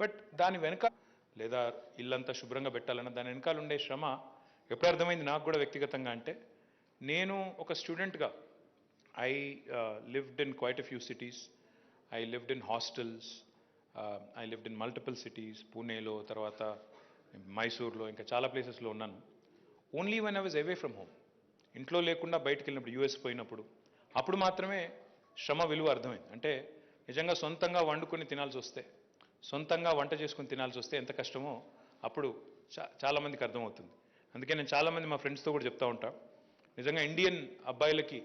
But దాని వెనక లేదా ఇల్లంతా శుభ్రంగా పెట్టాలన్న దాని వెనకాల ఉండే శ్రమ ఎప్పుడు అర్థమైంది నాకు కూడా వ్యక్తిగతంగా అంటే, నేను ఒక స్టూడెంట్గా I lived in quite a few cities. I lived in hostels, I lived in multiple cities, పూణేలో, తర్వాత మైసూర్లో, ఇంకా చాలా ప్లేసెస్లో ఉన్నాను. Only when I was away from home, ఇంట్లో లేకుండా బయటకు వెళ్ళినప్పుడు, యూఎస్ పోయినప్పుడు, అప్పుడు మాత్రమే శ్రమ విలువ అర్థమైంది. అంటే నిజంగా సొంతంగా వండుకొని తినాల్సి వస్తే, సొంతంగా వంట చేసుకుని తినాల్సి వస్తే ఎంత కష్టమో అప్పుడు చాలామందికి అర్థమవుతుంది. అందుకే నేను చాలామంది మా ఫ్రెండ్స్తో కూడా చెప్తా ఉంటా, నిజంగా ఇండియన్ అబ్బాయిలకి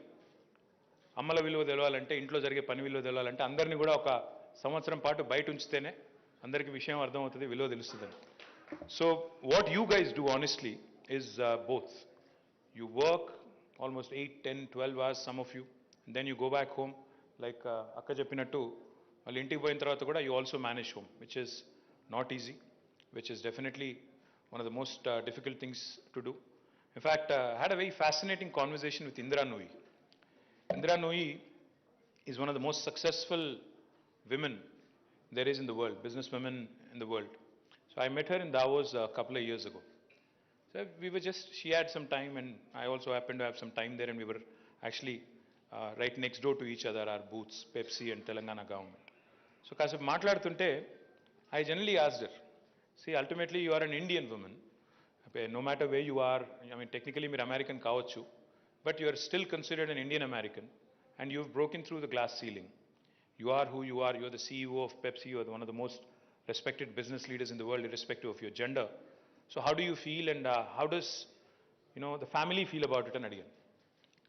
అమ్మల విలువ తెలవాలంటే, ఇంట్లో జరిగే పని విలువ తెలవాలంటే అందరినీ కూడా ఒక సంవత్సరం పాటు బయట ఉంచితేనే అందరికీ విషయం అర్థమవుతుంది, విలువ తెలుస్తుందని. So what you guys do honestly is both. You work almost 8, 10, 12 hours, some of you, and then you go back home, like akka cheppinattu vallu intiki poyin tarvata kuda you also manage home, which is not easy, which is definitely one of the most difficult things to do. In fact, I had a very fascinating conversation with Indra Nooyi. Indra Nooyi is one of the most successful women there is in the world, business women in the world. So I met her in Davos a couple of years ago. So we were just, she had some time and I also happened to have some time there, and we were actually right next door to each other, our booths, Pepsi and Telangana government. So kasepu maatladutunte, I generally asked her, see, ultimately you are an Indian woman, no matter where you are, I mean technically meer American kavachu, but you are still considered an Indian American, and you've broken through the glass ceiling. You are who you are, you are the CEO of Pepsi, you are one of the most respected business leaders in the world irrespective of your gender. So how do you feel, and how does, the family feel about it? And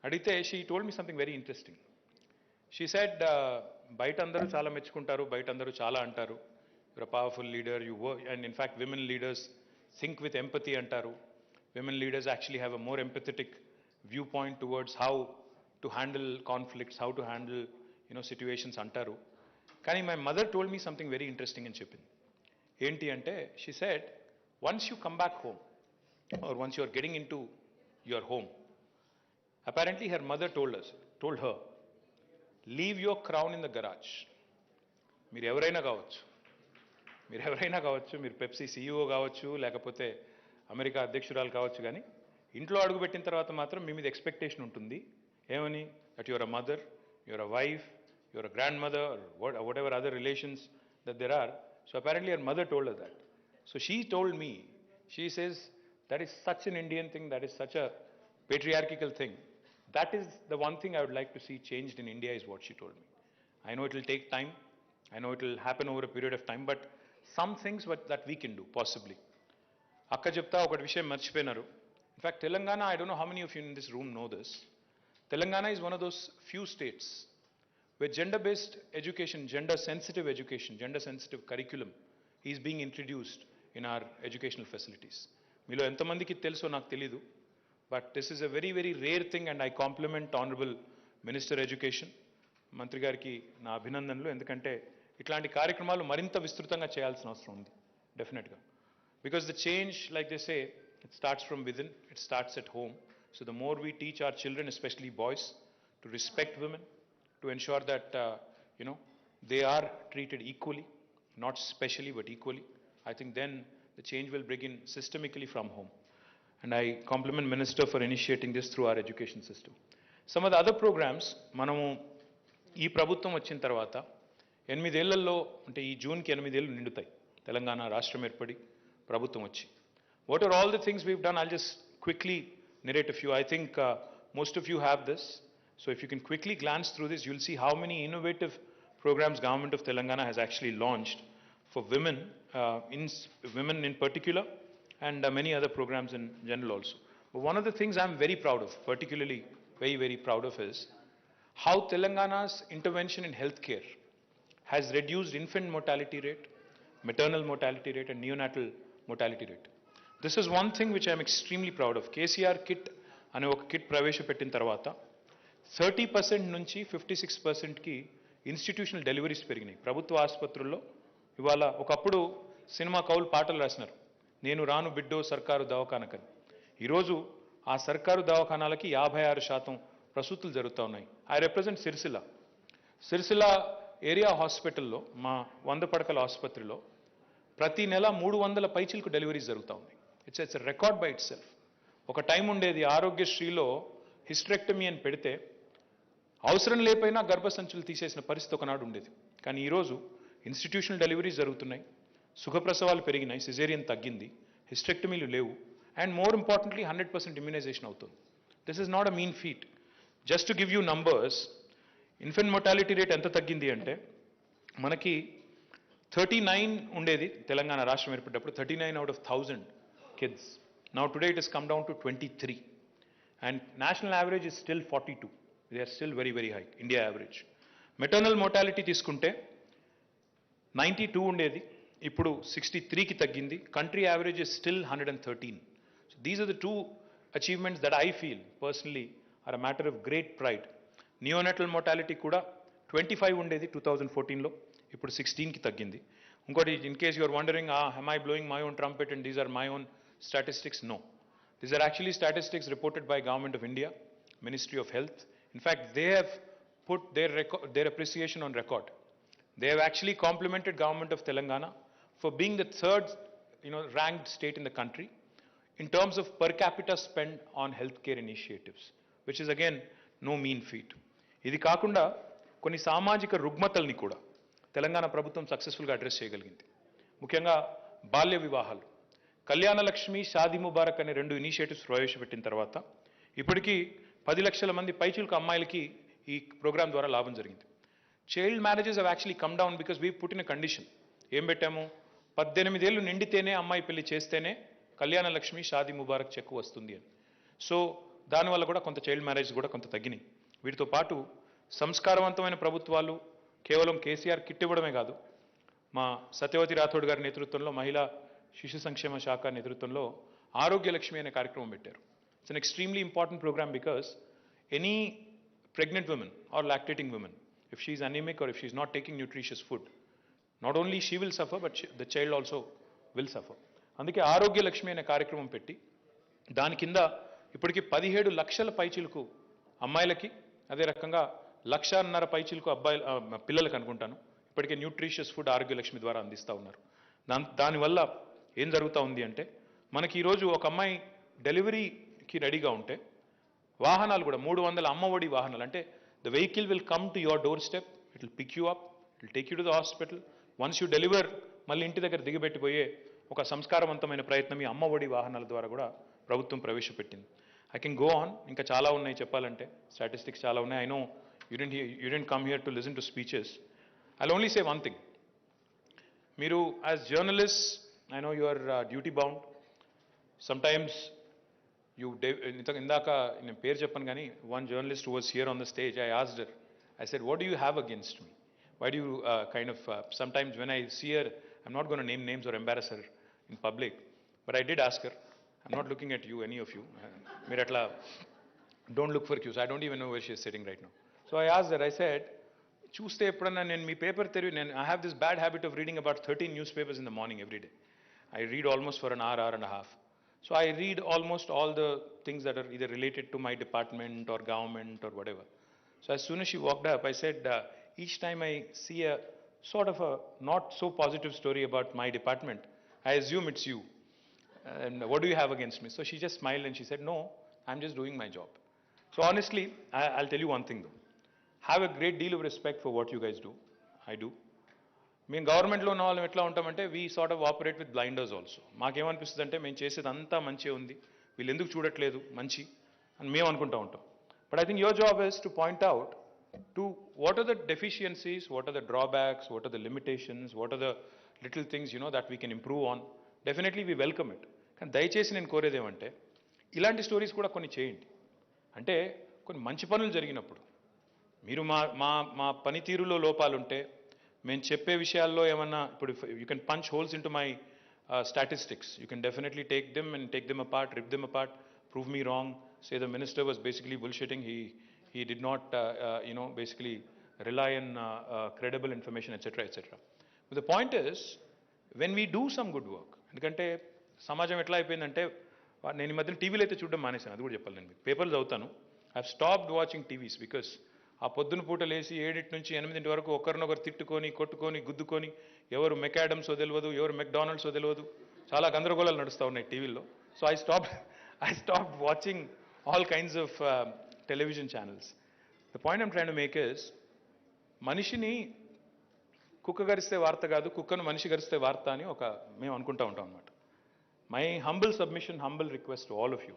అడిగితే she told me something very interesting. She said, బయట అందరూ చాలా మెచ్చుకుంటారు, బయట అందరూ చాలా అంటారు, you're a powerful leader, you work, and in fact women leaders think with empathy అంటారు. Women leaders actually have a more empathetic viewpoint towards how to handle conflicts, how to handle situations అంటారు. కానీ my mother told me something very interesting అని చెప్పింది. ఏంటి అంటే, she said, once you come back home, or once you are getting into your home, apparently her mother told her, leave your crown in the garage. మీరు ఎవరైనా కావచ్చు, మీరు Pepsi CEO కావచ్చు, లేకపోతే అమెరికా అధ్యక్షురాలు కావచ్చు, కానీ ఇంట్లో అడుగుపెట్టిన తర్వాత మాత్రం మీ మీద ఎక్స్పెక్టేషన్ ఉంటుంది. ఏమని? That your a mother, your a wife, your a grandmother, whatever other relations that there are. So apparently her mother told her that. So she told me, she says, that is such an Indian thing, that is such a patriarchal thing. That is the one thing I would like to see changed in India, is what she told me. I know it will take time, I know it will happen over a period of time, but some things that we can do, possibly. Akka chepta okati vishayam marchipoyaru. In fact, Telangana, I don't know how many of you in this room know this, Telangana is one of those few states where gender-based education, gender-sensitive curriculum is being introduced in our educational facilities. మీలో ఎంతమందికి తెలుసో నాకు తెలీదు, but this is a very very rare thing, and I complement honourable minister education, మంత్రి గారికి నా అభినందనలు. ఎందుకంటే ఇట్లాంటి కార్యక్రమాలు మరింత విస్తృతంగా చేయాల్సిన అవసరం ఉంది డెఫినెట్గా. Because the change, like they say, it starts from within, it starts at home. So the more we teach our children, especially boys, to respect women, to ensure that they are treated equally, not specially but equally, I think then the change will begin systemically from home. And I compliment Minister for initiating this through our education system. Some of the other programs, మనము ఈ ప్రభుత్వం వచ్చిన తర్వాత 8 ఏళ్లలో, అంటే ఈ జూన్కి 8 ఏళ్ళు నిండుతాయి తెలంగాణ రాష్ట్రం ఏర్పడి ప్రభుత్వం వచ్చి. What are all the things we've done? I'll just quickly narrate a few. I think most of you have this. So if you can quickly glance through this, you'll see how many innovative programs government of Telangana has actually launched for women, women in particular, and many other programs in general also. But one of the things I'm very proud of, particularly very, very proud of, is how Telangana's intervention in healthcare has reduced infant mortality rate, maternal mortality rate, and neonatal mortality rate. This is one thing which I'm extremely proud of. KCR kit అనే ఒక kit ప్రవేశపెట్టిన తర్వాత 30% నుంచి 56%కి institutional deliveries పెరిగినాయి ప్రభుత్వ ఆసుపత్రుల్లో. ఇవాళ ఒకప్పుడు సినిమా కౌలు పాటలు రాసినారు, నేను రాను బిడ్డో సర్కారు దవాఖానకని. ఈరోజు ఆ సర్కారు దవాఖానాలకి 56% ప్రసూతులు జరుగుతూ ఉన్నాయి. ఐ రిప్రజెంట్ సిరిసిల్ల ఏరియా హాస్పిటల్లో, మా 100 పడకల ఆసుపత్రిలో ప్రతి నెల 300 పైచిలకు డెలివరీస్ జరుగుతూ ఉన్నాయి. It's record by it self. ఒక టైం ఉండేది ఆరోగ్యశ్రీలో హిస్టరెక్టమీ అని పెడితే అవసరం లేకపోయినా గర్భసంచులు తీసేసిన పరిస్థితి ఒకనాడు ఉండేది. కానీ ఈరోజు ఇన్స్టిట్యూషనల్ డెలివరీస్ జరుగుతున్నాయి, సుఖప్రసవాలు పెరిగినాయి, సిజేరియన్ తగ్గింది, హిస్టరెక్టమీలు లేవు, అండ్ మోర్ ఇంపార్టెంట్లీ 100% ఇమ్యునైజేషన్ అవుతుంది. This is not a mean feet. Just to give you numbers, infant mortality rate ఎంత తగ్గింది అంటే మనకి 39 ఉండేది తెలంగాణ రాష్ట్రం ఏర్పడ్డప్పుడు, 39 out of 1,000 kids. Now today it has come down to 23. And national average is still 42. They are still very, very high, India average. Maternal mortality తీసుకుంటే 92 ఉండేది, ఇప్పుడు 63కి తగ్గింది. Country average is still 113. So these are the two achievements that I feel personally are a matter of great pride. Neonatal mortality కూడా 25 ఉండేది 2014లో, ఇప్పుడు 16కి తగ్గింది. ఇంకోటి, in case you are wondering am I blowing my own trumpet and these are my own statistics? No. These are actually statistics reported by Government of India, Ministry of Health. In fact, they have put their appreciation on record. They have actually complimented Government of Telangana for being the third ranked state in the country in terms of per capita spend on healthcare initiatives, which is again no mean feat. ఇది కాకుండా కొన్ని సామాజిక రుగ్మతల్ని కూడా తెలంగాణ ప్రభుత్వం సక్సెస్ఫుల్గా address చేయగలిగింది. ముఖ్యంగా బాల్య వివాహాలు, కళ్యాణ లక్ష్మి, షాదీ ముబారక్ అనే 2 ఇనిషియేటివ్స్ ప్రవేశపెట్టిన తర్వాత ఇప్పటికీ 10 లక్షల మంది పైచిలకు అమ్మాయిలకి ఈ ప్రోగ్రామ్ ద్వారా లాభం జరిగింది. Child marriages have actually come down because we put in a condition. ఏం పెట్టాము? 18 ఏళ్ళు నిండితేనే అమ్మాయి పెళ్లి చేస్తేనే కళ్యాణ లక్ష్మి, షాదీ ముబారక్ చెక్కు వస్తుంది అని. సో దానివల్ల కూడా కొంత చైల్డ్ మ్యారేజ్ కూడా కొంత తగ్గినాయి. వీటితో పాటు సంస్కారవంతమైన ప్రభుత్వాలు కేవలం కేసీఆర్ కిట్ ఇవ్వడమే కాదు, మా సత్యవతి రాథోడ్ గారి నేతృత్వంలో మహిళా శిశు సంక్షేమ శాఖ నేతృత్వంలో ఆరోగ్య లక్ష్మి అనే కార్యక్రమం పెట్టారు. It's an extremely important programme because any pregnant women or lactating women, if she is anemic or if she is not taking nutritious food, not only she will suffer but the child also will suffer. అందుకే ఆరోగ్య లక్ష్మి అనే కార్యక్రమం పెట్టి దాని కింద ఇప్పటికీ 17 లక్షల పైచిలకు అమ్మాయిలకి, అదే రకంగా 1.5 లక్షల పైచిలకు పిల్లలకు అనుకుంటాను ఇప్పటికే న్యూట్రిషియస్ ఫుడ్ ఆరోగ్య లక్ష్మి ద్వారా అందిస్తూ ఉన్నారు. దానివల్ల ఏం జరుగుతూ ఉంది అంటే మనకి ఈరోజు ఒక అమ్మాయి డెలివరీకి రెడీగా ఉంటే వాహనాలు కూడా 300 అమ్మఒడి వాహనాలు, అంటే the vehicle will come to your doorstep, it will pick you up, it will take you to the hospital, once you deliver మళ్ళీ ఇంటి దగ్గర దిగబెట్టిపోయే ఒక సంస్కారవంతమైన ప్రయత్నం ఈ అమ్మఒడి వాహనాల ద్వారా కూడా ప్రభుత్వం ప్రవేశపెట్టింది. ఐ కెన్ గో ఆన్, ఇంకా చాలా ఉన్నాయి చెప్పాలంటే, స్టాటిస్టిక్స్ చాలా ఉన్నాయి. I know you didn't come here to listen to speeches. I'll only say one thing. మీరు as journalist, I know you are duty bound. Sometimes ఇందాక నేను పేరు చెప్పను కానీ one journalist who was here on the stage, I asked her, I said what do you have against me? Why do you kind of, sometimes when I see her, I'm not going to name names or embarrass her in public, but I did ask her, I'm not looking at you, any of you, Miratla, don't look for cues, I don't even know where she is sitting right now. So I asked her, I said, చూస్తే ఎప్పుడన్నా నేను మీ paper తెరివి, I have this bad habit of reading about 13 newspapers in the morning every day. I read almost for an hour and a half. So I read almost all the things that are either related to my department or government or whatever. So as soon as she walked up, I said, each time I see a sort of a not so positive story about my department, I assume it's you. And what do you have against me? So she just smiled and she said, no, I'm just doing my job. So honestly, I'll tell you one thing though. Have a great deal of respect for what you guys do. I do. మేము గవర్నమెంట్లో ఉన్న వాళ్ళం ఎట్లా ఉంటామంటే we sort of operate with blinders also. మాకేమనిపిస్తుంది అంటే మేము చేసేది అంతా మంచిగా ఉంది, వీళ్ళు ఎందుకు చూడట్లేదు మంచి అని మేము అనుకుంటూ ఉంటాం. But I think your job is to point out to what are the deficiencies, what are the drawbacks, what are the limitations, what are the little things that we can improve on. Definitely we welcome it. కానీ దయచేసి నేను కోరేది ఏమంటే ఇలాంటి stories కూడా కొన్ని చేయండి. అంటే కొన్ని మంచి పనులు జరిగినప్పుడు మీరు మా పనితీరులో లోపాలుంటే మేము చెప్పే విషయాల్లో ఏమన్నా, ఇప్పుడు you can punch holes into my statistics, you can definitely take them apart, rip them apart, prove me wrong, say the minister was basically bullshitting, he did not basically rely on credible information, etc., etc. But the point is, when we do some good work, ఎందుకంటే సమాజం ఎట్లా అయిపోయిందంటే, నేను ఈ మధ్యన టీవీలో అయితే చూడడం మానేశాను, అది కూడా చెప్పాలి. నేను పేపర్లు చదువుతాను. I have stopped watching TVs because ఆ పొద్దున పూట లేచి 7 నుంచి 8 వరకు ఒకరినొకరు తిట్టుకొని కొట్టుకొని గుద్దుకొని ఎవరు మెకాడమ్స్ తెలియదు, ఎవరు మెక్డానల్డ్స్ తెలియదు, చాలా గందరగోళాలు నడుస్తూ ఉన్నాయి టీవీలో. So I stop watching all kinds of television channels. The point I'm train to make is, మనిషిని కుక్క గరిస్తే వార్త కాదు, కుక్కను మనిషి గరిస్తే వార్త అని మేము అనుకుంటూ ఉంటాం అన్నమాట. My humble submission, humble request to all of you,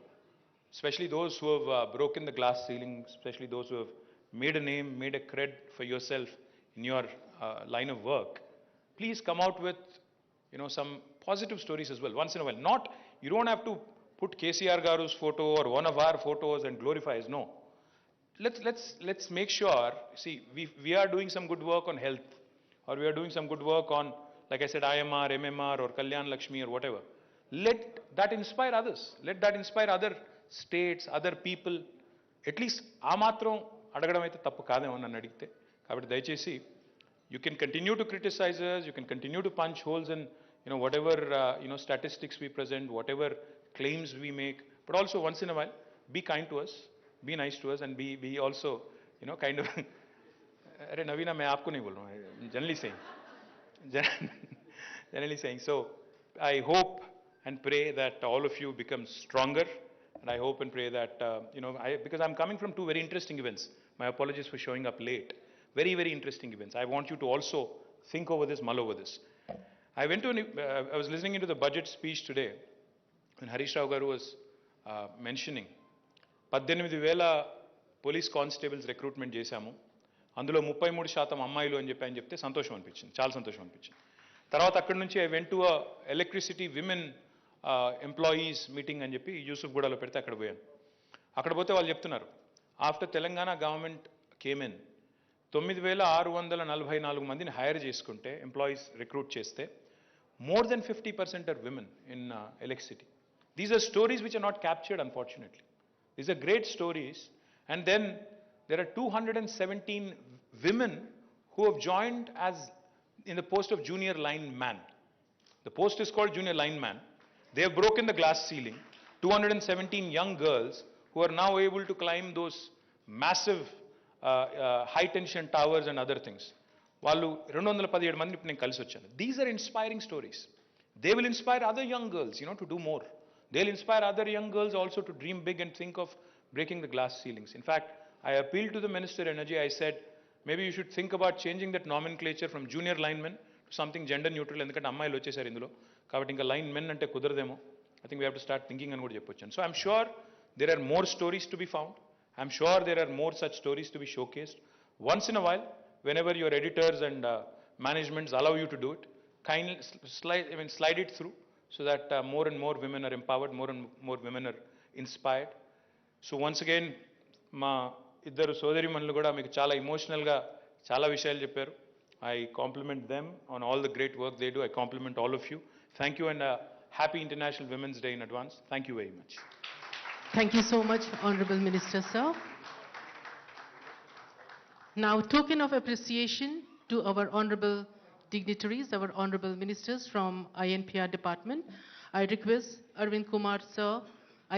especially those who have broken the glass ceiling, especially those who have made a name, made a cred for yourself in your line of work, please come out with, some positive stories as well, once in a while. You don't have to put KCR Garu's photo or one of our photos and glorify us, no. Let's make sure, see, we are doing some good work on health, or we are doing some good work on, like I said, IMR, MMR, or Kalyan Lakshmi, or whatever. Let that inspire others. Let that inspire other states, other people. At least ఆ మాత్రం అడగడం అయితే తప్పు కాదేమో నన్ను అడిగితే. కాబట్టి దయచేసి you can continue to criticize us, you can continue to punch holes in whatever statistics we present, whatever claims we make, but also once in a while be kind to us, be nice to us, and be also kind of अरे नवीना मैं आपको नहीं बोल रहा हूँ, generally saying. So I hope and pray that all of you become stronger, and I hope and pray that because I'm coming from two very interesting events. My apologies for showing up late. Very, very interesting events. I want you to also think over this, mull over this. I was listening into the budget speech today, and Harish Rao garu was mentioning 18,000 police constables recruitment చేశాము, అందులో 33% అమ్మాయిలు అని చెప్పి ఆయన చెప్తే సంతోషం అనిపించింది, చాలా సంతోషం అనిపించింది. తర్వాత అక్కడి నుంచి I went to electricity women employees meeting అని చెప్పి యూసుఫ్గూడలో పెడితే అక్కడ పోయాను. అక్కడ పోతే వాళ్ళు చెప్తున్నారు, after Telangana government came in 9,644 మందిని హైర్ చేసుకుంటే, ఎంప్లాయీస్ రిక్రూట్ చేస్తే, more than 50% are women in electricity. These are stories which are not captured, unfortunately. These are great stories. And then there are 217 women who have joined as in the post of junior lineman. The post is called junior lineman. They have broken the glass ceiling. 217 young girls who are now able to climb those massive high tension towers and other things. వాళ్ళు 217 మంది ఇప్పుడు నేను కలిసి వచ్చాను. These are inspiring stories. They will inspire other young girls, to do more. They'll inspire other young girls also to dream big and think of breaking the glass ceilings. In fact, I appealed to the Minister of Energy. I said, maybe you should think about changing that nomenclature from junior lineman to something gender neutral. ఎందుకంటే అమ్మాయిలు వచ్చేసారు ఇందులో, కాబట్టి ఇంకా line men అంటే కుదరదేమో. I think we have to start thinking అని కూడా చెప్పొచ్చాను. So I'm sure there are more stories to be found. I'm sure there are more such stories to be showcased. Once in a while, whenever your editors and managements allow you to do it, kindly slide it through so that more and more women are empowered, more and more women are inspired. So once again, మా ఇద్దరు సోదరిమణులు కూడా మీకు చాలా ఎమోషనల్గా చాలా విషయాలు చెప్పారు. I compliment them on all the great work they do. I compliment all of you. Thank you, and happy International Women's Day in advance. Thank you very much. Thank you so much, Honorable Minister, sir. Now, token of appreciation to our honorable dignitaries, our honorable ministers from INPR department, I request Arvind Kumar, sir,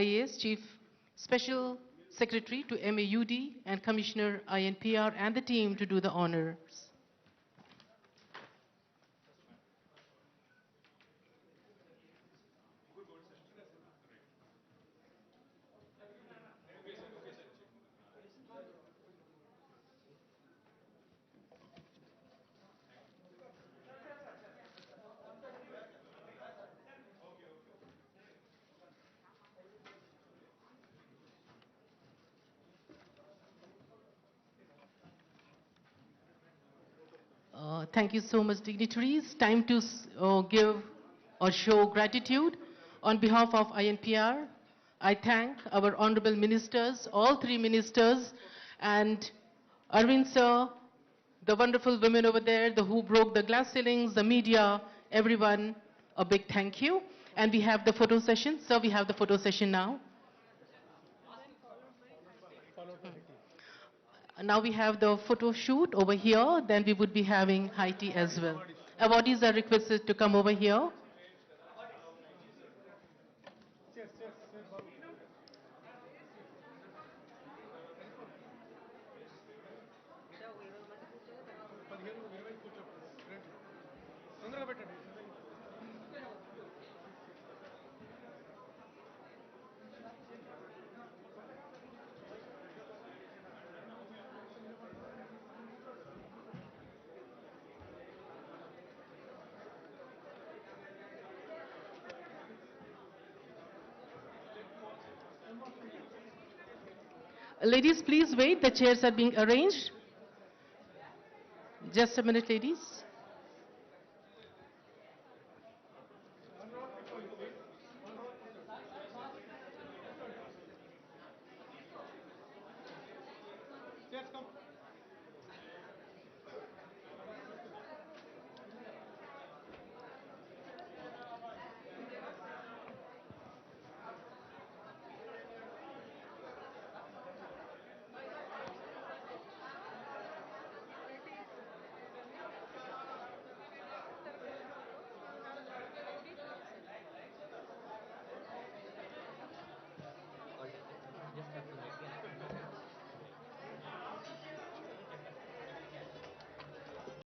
IAS, Chief Special Secretary to MAUD and Commissioner INPR and the team to do the honors. Thank you so much, dignitaries. Time to give or show gratitude. On behalf of INPR, I thank our honorable ministers, all three ministers, and Arvind sir, the wonderful women over there, who broke the glass ceilings, the media, everyone, a big thank you. And we have the photo session. Sir, we have the photo session now. Now we have the photo shoot over here, then we would be having high tea as well. Awardees are requested to come over here. Ladies, please wait. The chairs are being arranged. Just a minute, ladies.